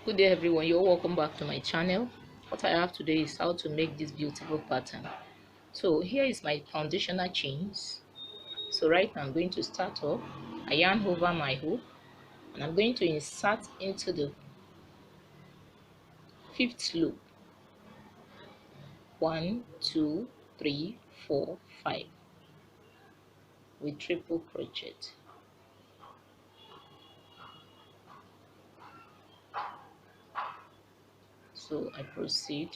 Good day everyone, you're welcome back to my channel. What I have today is how to make this beautiful pattern. So here is my foundational chains. So right now I'm going to start off. I yarn over my hook and I'm going to insert into the fifth loop. 1 2 3 4 5 with triple crochet. So I proceed.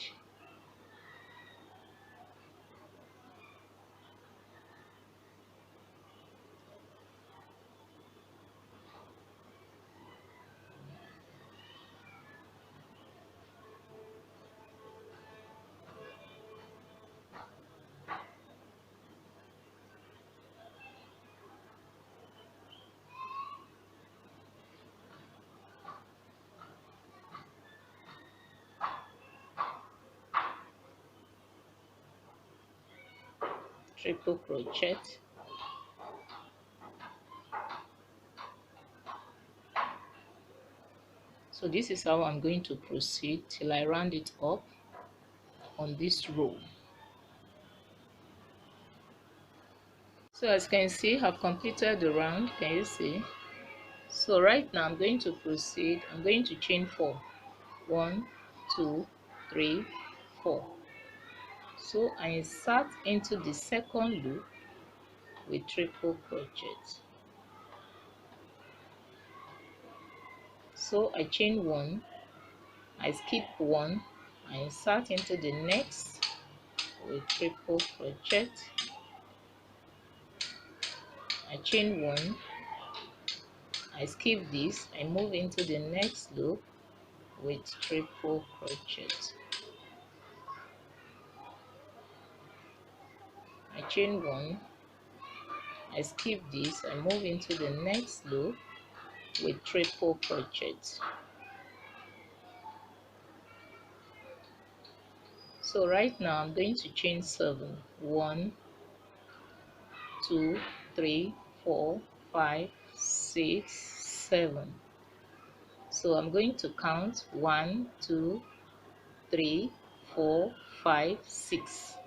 Triple crochet. So this is how I'm going to proceed till I round it up on this row. So as you can see, I've completed the round. Can you see? So right now I'm going to proceed. I'm going to chain 4. 1 2 3 4. So I insert into the second loop with triple crochet. So I chain 1, I skip 1, I insert into the next with triple crochet. I chain 1, I skip this, I move into the next loop with triple crochet. I chain 1, I skip this, I move into the next loop with triple crochet. So right now I'm going to chain 7. 1 2 3 4 5 6 7. So I'm going to count 1 2 3 4 5 6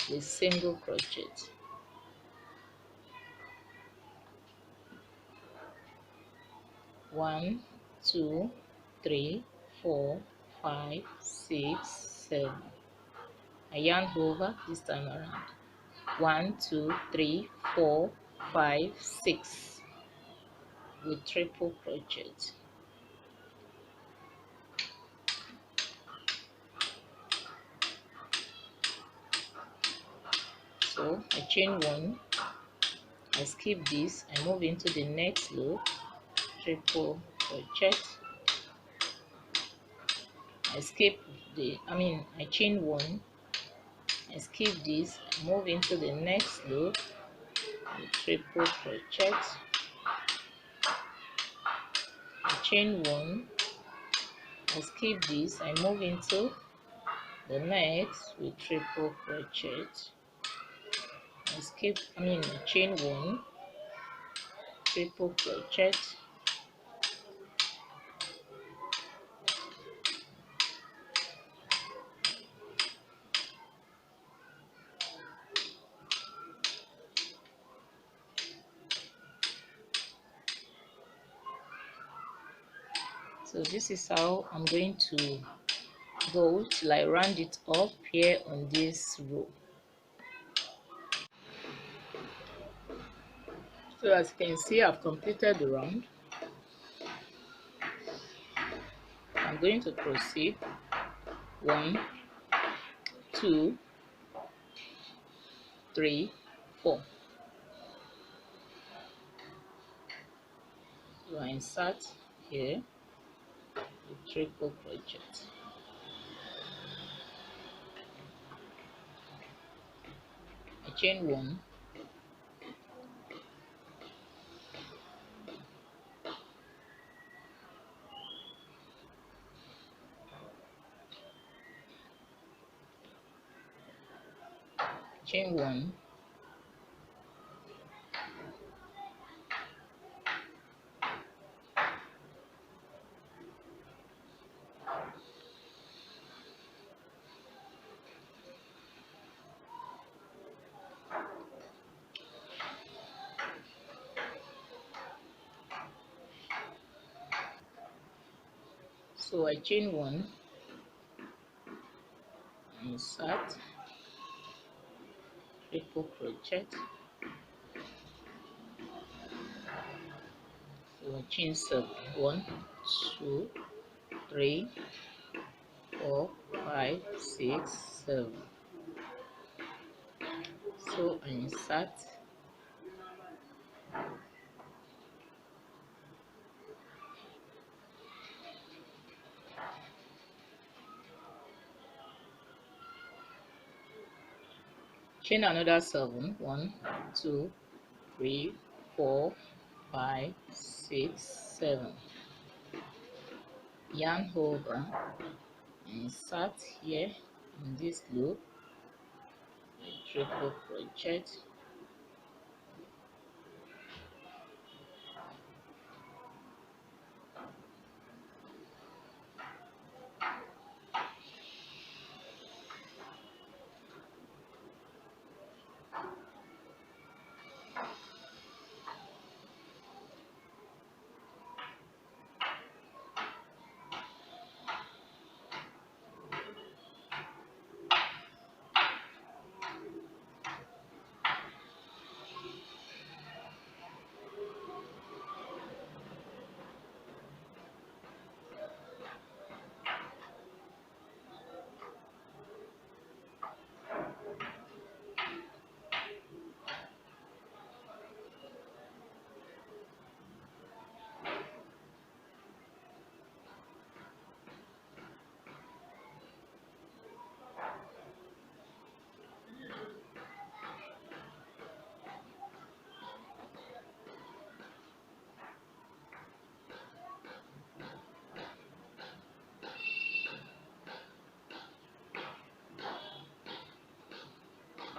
with single crochet. 1 2 3 4 5 6 7. I yarn over this time around. 1 2 3 4 5 6 with triple crochet. So I chain 1, I skip this, I move into the next loop, triple crochet. I chain 1, I skip this, I move into the next loop with triple crochet. I chain 1, I skip this, I move into the next with triple crochet. I chain 1, triple crochet. So this is how I'm going to go till I round it up here on this row. So as you can see, I've completed the round. I'm going to proceed. 1 2 3 4. So I insert here with triple crochet. I chain 1, chain 1, So I chain 1, insert, triple crochet. So I chain 7, 1, 2, 3, 4, 5, 6, 7. So I insert, chain another 7, 1, 2, 3, 4, 5, 6, 7. Yarn over, insert here in this loop, triple crochet,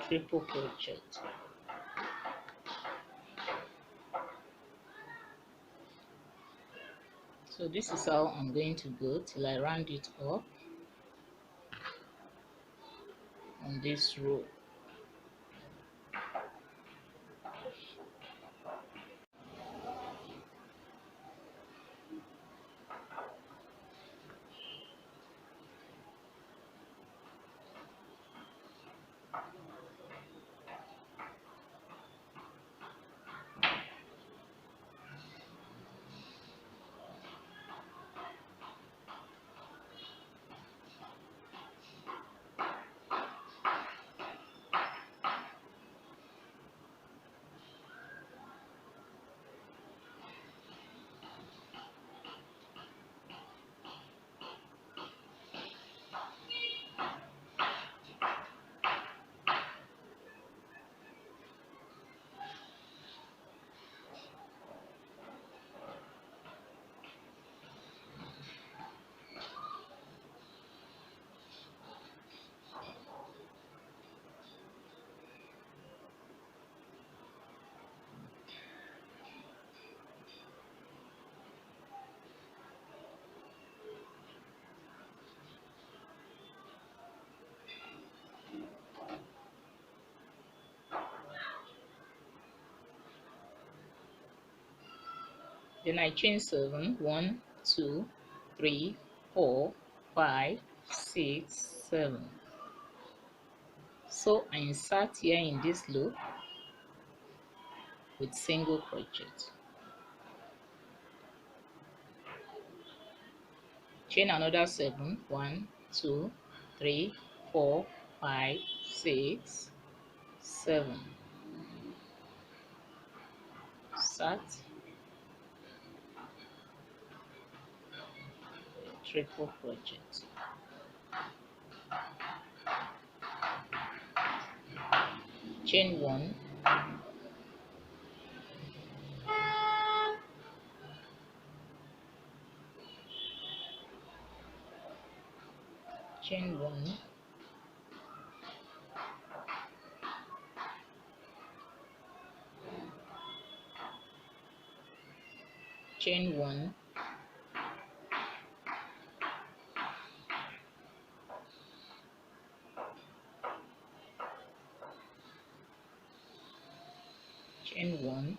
triple crochet. So this is how I'm going to go till I round it up on this row. Then I chain 7, 1, 2, 3, 4, 5, 6, 7. So I insert here in this loop with single crochet. Chain another 7, 1, 2, 3, 4, 5, 6, 7. Insert, triple crochet. Chain 1, chain 1, chain 1, chain 1,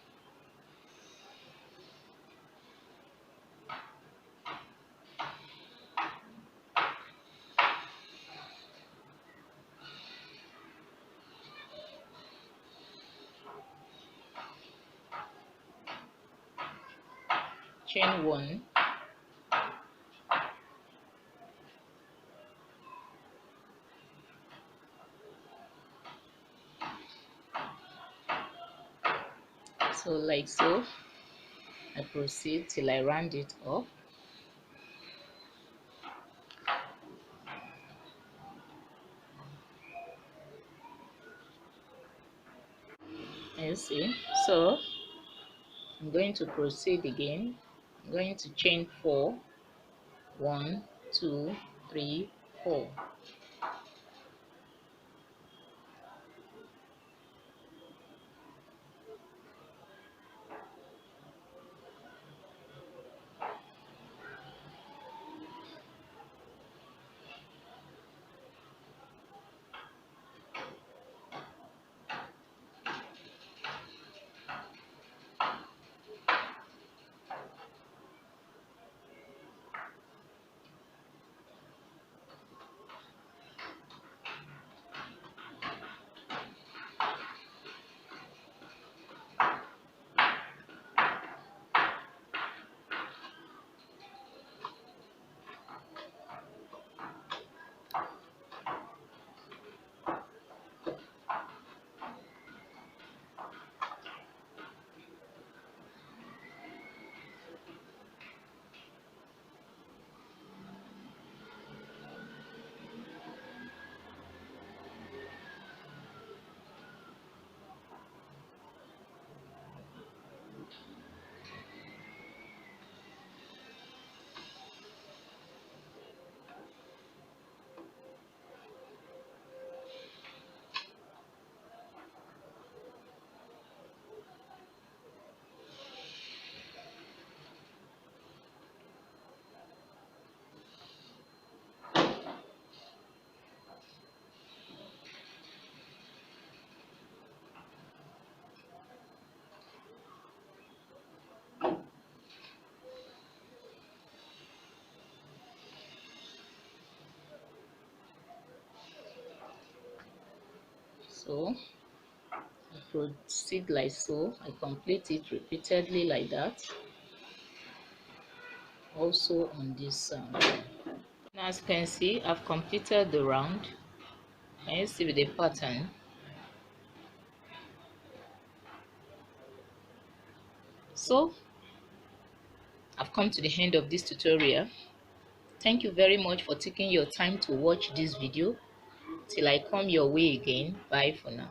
chain 1, so like so. I proceed till I round it up. You see, so I'm going to proceed again. I'm going to chain 4, 1, 2, 3, 4. So I proceed like so. I complete it repeatedly like that. Also on this side. Now as you can see, I've completed the round. Can you see with the pattern? So I've come to the end of this tutorial. Thank you very much for taking your time to watch this video. Till I come your way again. Bye for now.